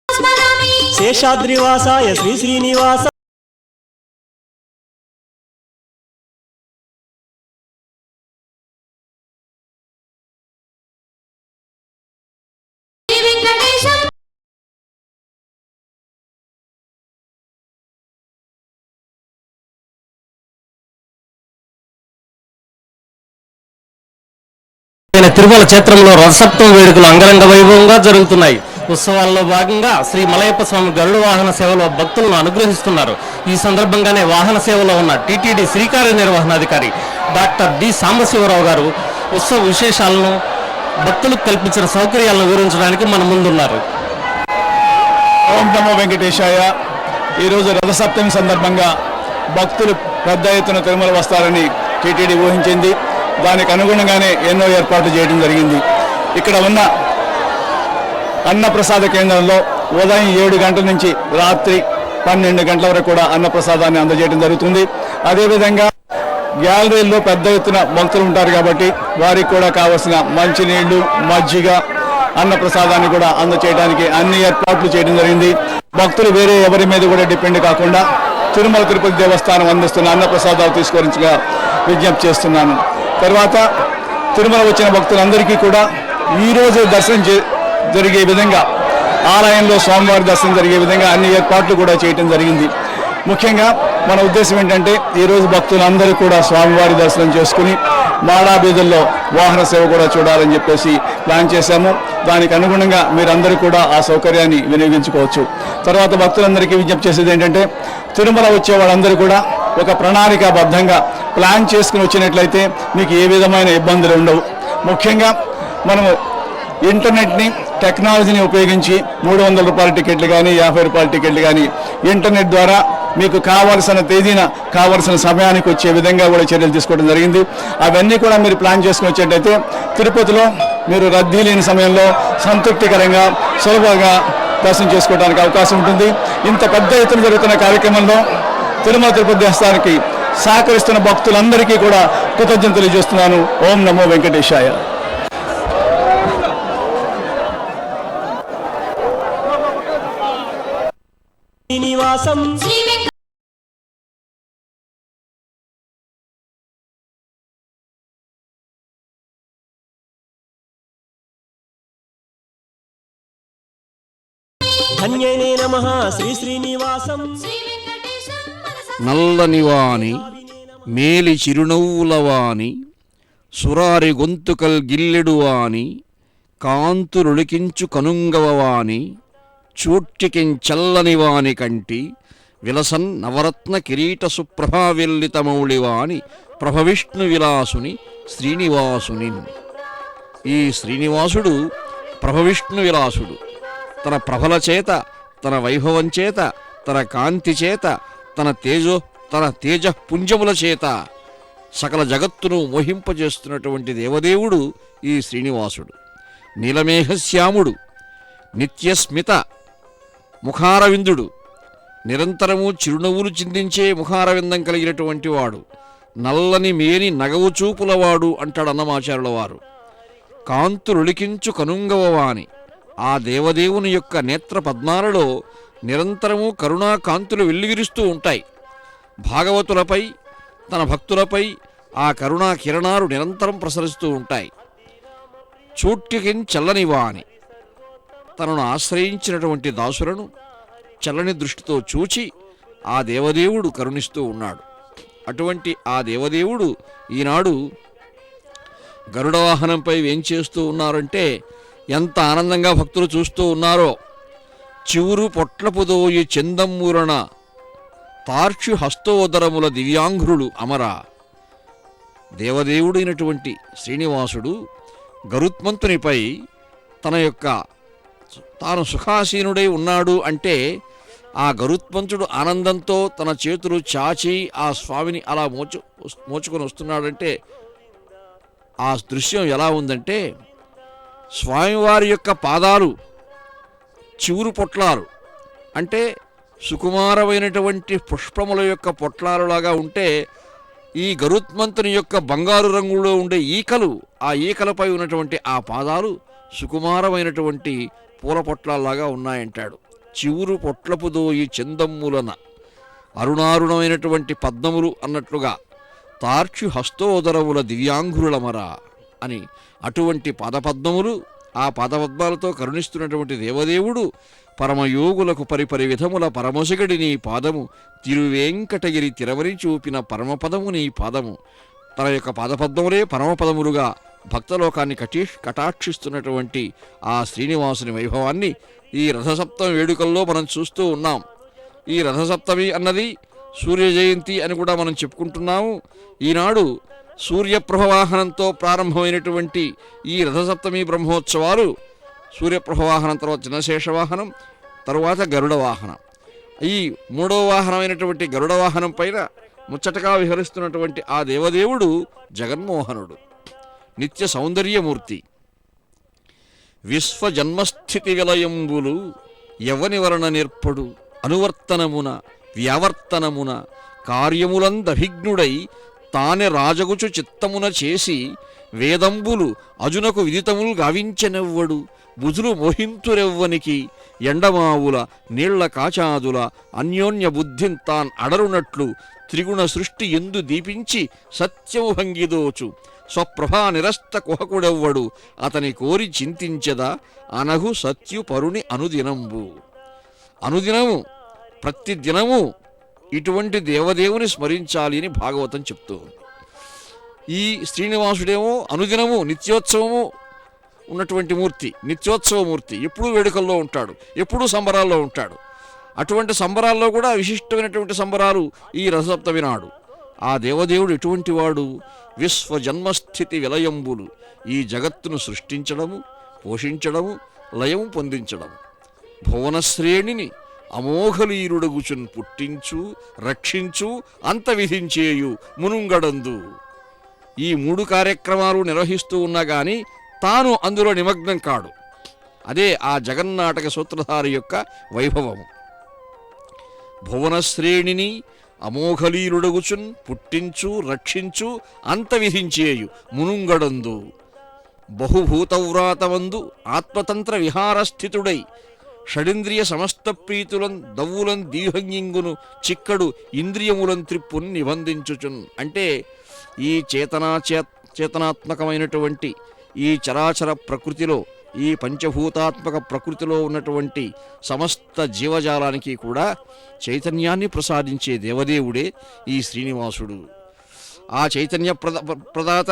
స్మరామి శేషాద్రివాసాయ శ్రీ శ్రీనివాస శ్రీ వెంకటేశం తిరుమల క్షేత్రంలో రథసప్తమి వేడుకలు అంగరంగ వైభవంగా జరుగుతున్నాయి. ఉత్సవాల్లో భాగంగా శ్రీ మలయప్ప స్వామి గరుడ వాహన సేవలో భక్తులను అనుగ్రహిస్తున్నారు. ఈ సందర్భంగానే వాహన సేవలో ఉన్న టీటీడీ శ్రీకార్య నిర్వహణాధికారి డాక్టర్ డి సాంబశివరావు గారు ఉత్సవ విశేషాలను, భక్తులకు కల్పించిన సౌకర్యాలను వివరించడానికి మన ముందున్నారు. ఓం నమో వెంకటేశాయ. ఈరోజు రథసప్తమి సందర్భంగా భక్తులు పెద్ద ఎత్తున తిరుమల వస్తారని టీటీడీ ఊహించింది. దానికి అనుగుణంగానే ఎన్నో ఏర్పాట్లు చేయడం జరిగింది. ఇక్కడ ఉన్న అన్నప్రసాద కేంద్రంలో ఉదయం 7 గంటల నుంచి రాత్రి 12 గంటల వరకు కూడా అన్నప్రసాదాన్ని అందజేయడం జరుగుతుంది. అదేవిధంగా గ్యాలరీల్లో పెద్ద ఎత్తున భక్తులు ఉంటారు కాబట్టి వారికి కూడా కావలసిన మంచినీళ్లు, మజ్జిగ, అన్నప్రసాదాన్ని కూడా అందచేయడానికి అన్ని ఏర్పాట్లు చేయడం జరిగింది. భక్తులు వేరే ఎవరి మీద కూడా డిపెండ్ కాకుండా తిరుమల తిరుపతి దేవస్థానం అందిస్తున్న అన్నప్రసాదాలు తీసుకొరించగా విజ్ఞప్తి చేస్తున్నాను. తర్వాత తిరుమల వచ్చిన భక్తులందరికీ కూడా ఈరోజు దర్శనం జరిగే విధంగా, ఆలయంలో స్వామివారి దర్శనం జరిగే విధంగా అన్ని ఏర్పాట్లు కూడా చేయడం జరిగింది. ముఖ్యంగా మన ఉద్దేశం ఏంటంటే ఈరోజు భక్తులందరూ కూడా స్వామివారి దర్శనం చేసుకుని మాడాబీదుల్లో వాహన సేవ కూడా చూడాలని చెప్పేసి ప్లాన్ చేశాము. దానికి అనుగుణంగా మీరందరూ కూడా ఆ సౌకర్యాన్ని వినియోగించుకోవచ్చు. తర్వాత భక్తులందరికీ విజ్ఞప్తి చేసేది ఏంటంటే తిరుమల వచ్చే వాళ్ళందరూ కూడా ఒక ప్రణాళికాబద్ధంగా ప్లాన్ చేసుకుని వచ్చినట్లయితే మీకు ఏ విధమైన ఇబ్బందులు ఉండవు. ముఖ్యంగా మనము ఇంటర్నెట్ని, టెక్నాలజీని ఉపయోగించి 300 రూపాయల టికెట్లు కానీ 50 రూపాయల టికెట్లు కానీ ఇంటర్నెట్ ద్వారా మీకు కావలసిన తేదీన కావలసిన సమయానికి వచ్చే విధంగా కూడా చర్యలు తీసుకోవడం జరిగింది. అవన్నీ కూడా మీరు ప్లాన్ చేసుకుని వచ్చేటైతే తిరుపతిలో మీరు రద్దీ లేని సమయంలో సంతృప్తికరంగా సులభంగా దర్శనం చేసుకోవడానికి అవకాశం ఉంటుంది. ఇంత పెద్ద ఎత్తున జరుగుతున్న కార్యక్రమంలో తిరుమల తిరుపతి దేవస్థానానికి సహకరిస్తున్న భక్తులందరికీ కూడా కృతజ్ఞతలు తెలియజేస్తున్నాను. ఓం నమో వెంకటేశాయ. శ్రీనివాసం శ్రీ వెంకట ధన్యనే నమః శ్రీ శ్రీనివాసం శ్రీ వెంకటేశం మనసా నల్లనివాని మేలి చిరునవ్వులవాని సురారి గొంతుకల్ గిల్లెడువాని కాంతురులికించు కనుంగవవాని చూట్టికించల్లనివాని కంటి విలసన్ నవరత్న కిరీట సుప్రభావిల్లితమౌళివాని ప్రభవిష్ణు విలాసుని శ్రీనివాసుని. ఈ శ్రీనివాసుడు ప్రభవిష్ణు విలాసుడు. తన ప్రభల చేత, తన వైభవం చేత, తన కాంతి చేత, తన తేజపుంజముల చేత సకల జగత్తును మోహింపజేస్తున్నటువంటి దేవదేవుడు ఈ శ్రీనివాసుడు. నీలమేఘశ్యాముడు, నిత్యస్మిత ముఖారవిందుడు, నిరంతరము చిరునవ్వులు చిందించే ముఖారవిందం కలిగినటువంటి వాడు, నల్లని మేని నగవు చూపులవాడు అంటాడు అన్నమాచారుల వారు. కాంతులులికించు కనుంగవవాని, ఆ దేవదేవుని యొక్క నేత్ర పద్మాలలో నిరంతరము కరుణా కాంతులు వెల్లివిరుస్తూ ఉంటాయి. భాగవతులపై, తన భక్తులపై ఆ కరుణా కిరణాలు నిరంతరం ప్రసరిస్తూ ఉంటాయి. చూట్టికించల్లనివాని, తనను ఆశ్రయించినటువంటి దాసులను చల్లని దృష్టితో చూచి ఆ దేవదేవుడు కరుణిస్తూ ఉన్నాడు. అటువంటి ఆ దేవదేవుడు ఈనాడు గరుడ వాహనంపై వేంచేస్తూ ఉన్నారంటే ఎంత ఆనందంగా భక్తులు చూస్తూ ఉన్నారో. చివురు పొట్లపుదోయి చందమ్మూరణ తార్క్షు హస్తోదరముల దివ్యాంఘ్రులు అమర. దేవదేవుడైనటువంటి శ్రీనివాసుడు గరుత్మంతునిపై తాను సుఖాసీనుడై ఉన్నాడు అంటే ఆ గరుత్మంతుడు ఆనందంతో తన చేతులు చాచి ఆ స్వామిని అలా మోచుకొని వస్తున్నాడంటే ఆ దృశ్యం ఎలా ఉందంటే, స్వామివారి యొక్క పాదాలు చివురు పొట్లాలు అంటే సుకుమారమైనటువంటి పుష్పముల యొక్క పొట్లాలులాగా ఉంటే, ఈ గరుత్మంతుని యొక్క బంగారు రంగులో ఉండే ఈకలు, ఆ ఈకలపై ఉన్నటువంటి ఆ పాదాలు సుకుమారమైనటువంటి పూల పొట్లాల్లాగా ఉన్నాయంటాడు. చివురు పొట్లపుదోయి చందమ్ములన, అరుణారుణమైనటువంటి పద్మములు అన్నట్లుగా తార్క్షు హస్తోదరముల దివ్యాంఘ్రులమరా అని అటువంటి పాదపద్మములు, ఆ పాదపద్మాలతో కరుణిస్తున్నటువంటి దేవదేవుడు పరమయోగులకు పరిపరి విధముల పరమశిగడి నీ పాదము, తిరువేంకటగిరి తిరవరి చూపిన పరమపదము నీ పాదము. తన యొక్క పాదపద్మములే పరమపదములుగా భక్తలోకాన్ని కటాక్షిస్తున్నటువంటి ఆ శ్రీనివాసుని వైభవాన్ని ఈ రథసప్తమి వేడుకల్లో మనం చూస్తూ ఉన్నాం. ఈ రథసప్తమి అన్నది సూర్య జయంతి అని కూడా మనం చెప్పుకుంటున్నాము. ఈనాడు సూర్యప్రభవాహనంతో ప్రారంభమైనటువంటి ఈ రథసప్తమి బ్రహ్మోత్సవాలు, సూర్యప్రభవాహనం తర్వాత చిన్నశేషవాహనం, తరువాత గరుడ వాహనం. ఈ మూడవ వాహనమైనటువంటి గరుడ వాహనం పైన ముచ్చటగా విహరిస్తున్నటువంటి ఆ దేవదేవుడు జగన్మోహనుడు, నిత్య సౌందర్యమూర్తి. విశ్వజన్మస్థితి విలయంబులు ఎవని వలన నేర్పడు అనువర్తనమున వ్యావర్తనమున కార్యములందభిజ్ఞుడై తానే రాజగుచు చిత్తమున చేసి వేదంబులు అజునకు విదితములు గావించెనెవ్వడు బుధులు మోహింతురెవ్వనికి ఎండమావుల నీళ్ల కాచాదుల అన్యోన్య బుద్ధిం తాన్ అడరునట్లు త్రిగుణ సృష్టి ఎందు దీపించి సత్యము భంగిదోచు స్వప్రభా నిరస్త కుహకుడెవ్వడు అతని కోరి చింతించదా అనహు సత్యు పరుని అనుదినంబు. అనుదినము ప్రతి దినము ఇటువంటి దేవదేవుని స్మరించాలి అని భాగవతం చెప్తూ ఉంది. ఈ శ్రీనివాసుడేమో అనుదినము నిత్యోత్సవము ఉన్నటువంటి మూర్తి, నిత్యోత్సవమూర్తి, ఎప్పుడూ వేడుకల్లో ఉంటాడు, ఎప్పుడూ సంబరాల్లో ఉంటాడు. అటువంటి సంబరాల్లో కూడా విశిష్టమైనటువంటి సంబరాలు ఈ రథసప్తమి నాడు. ఆ దేవదేవుడు ఎటువంటి వాడు? విశ్వజన్మస్థితి విలయంబులు, ఈ జగత్తును సృష్టించడము, పోషించడము, లయము పొందించడము, భువనశ్రేణిని అమోఘలీరుడగుచున్ పుట్టించు రక్షించు అంత విధించేయు మునుంగడందు. ఈ 3 కార్యక్రమాలు నిర్వహిస్తూ ఉన్నా గాని తాను అందులో నిమగ్నం కాడు. అదే ఆ జగన్నాటక సూత్రధారి యొక్క వైభవము. భువనశ్రేణిని అమోఘలీరుడగుచున్ పుట్టించు రక్షించు అంత విధించేయు మునుంగడందు. బహుభూతవ్రాతమందు ఆత్మతంత్ర విహారస్థితుడై షడింద్రియ సమస్త ప్రీతులం దవ్వులం దీహంగింగును చిక్కడు ఇంద్రియములం త్రిప్పును నిబంధించుచున్. అంటే ఈ చేతనాత్మకమైనటువంటి ఈ చరాచర ప్రకృతిలో, ఈ పంచభూతాత్మక ప్రకృతిలో ఉన్నటువంటి సమస్త జీవజాలానికి కూడా చైతన్యాన్ని ప్రసాదించే దేవదేవుడే ఈ శ్రీనివాసుడు. ఆ చైతన్య ప్రదాత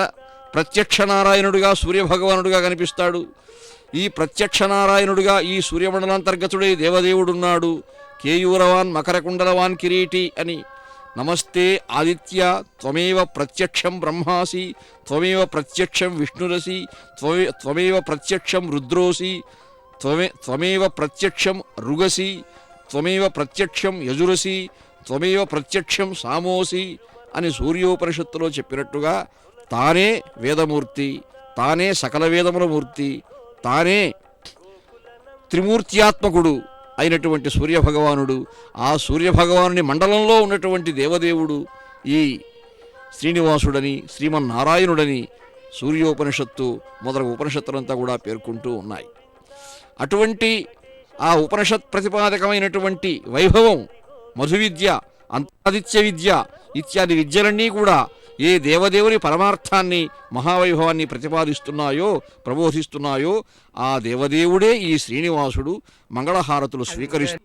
ప్రత్యక్ష నారాయణుడిగా సూర్యభగవానుడిగా కనిపిస్తాడు. ఈ ప్రత్యక్ష నారాయణుడిగా ఈ సూర్యమండలాంతర్గతుడే దేవదేవుడున్నాడు. కేయూరవాన్ మకరకుండలవాన్ కిరీటి అని. నమస్తే ఆదిత్య త్వమేవ ప్రత్యక్షం బ్రహ్మాసి త్వమేవ ప్రత్యక్షం విష్ణురసి త్వమేవ ప్రత్యక్షం రుద్రోసి త్వమేవ ప్రత్యక్షం రుగసి త్వమేవ ప్రత్యక్షం యజురసి త్వమేవ ప్రత్యక్షం సామోసి అని సూర్యోపనిషత్తులో చెప్పినట్టుగా తానే వేదమూర్తి, తానే సకల వేదముల మూర్తి, తానే త్రిమూర్త్యాత్మకుడు అయినటువంటి సూర్యభగవానుడు. ఆ సూర్యభగవానుని మండలంలో ఉన్నటువంటి దేవదేవుడు ఈ శ్రీనివాసుడని, శ్రీమన్నారాయణుడని సూర్యోపనిషత్తు మొదలగు ఉపనిషత్తులంతా కూడా పేర్కొంటూ ఉన్నాయి. అటువంటి ఆ ఉపనిషత్ ప్రతిపాదకమైనటువంటి వైభవం మధువిద్య, అంతరాదిత్య విద్య ఇత్యాది విద్యలన్నీ కూడా ఏ దేవదేవుని పరమార్థాన్ని, మహావైభవాన్ని ప్రతిపాదిస్తున్నాయో, ప్రబోధిస్తున్నాయో ఆ దేవదేవుడే ఈ శ్రీనివాసుడు. మంగళహారతులు స్వీకరిస్తూ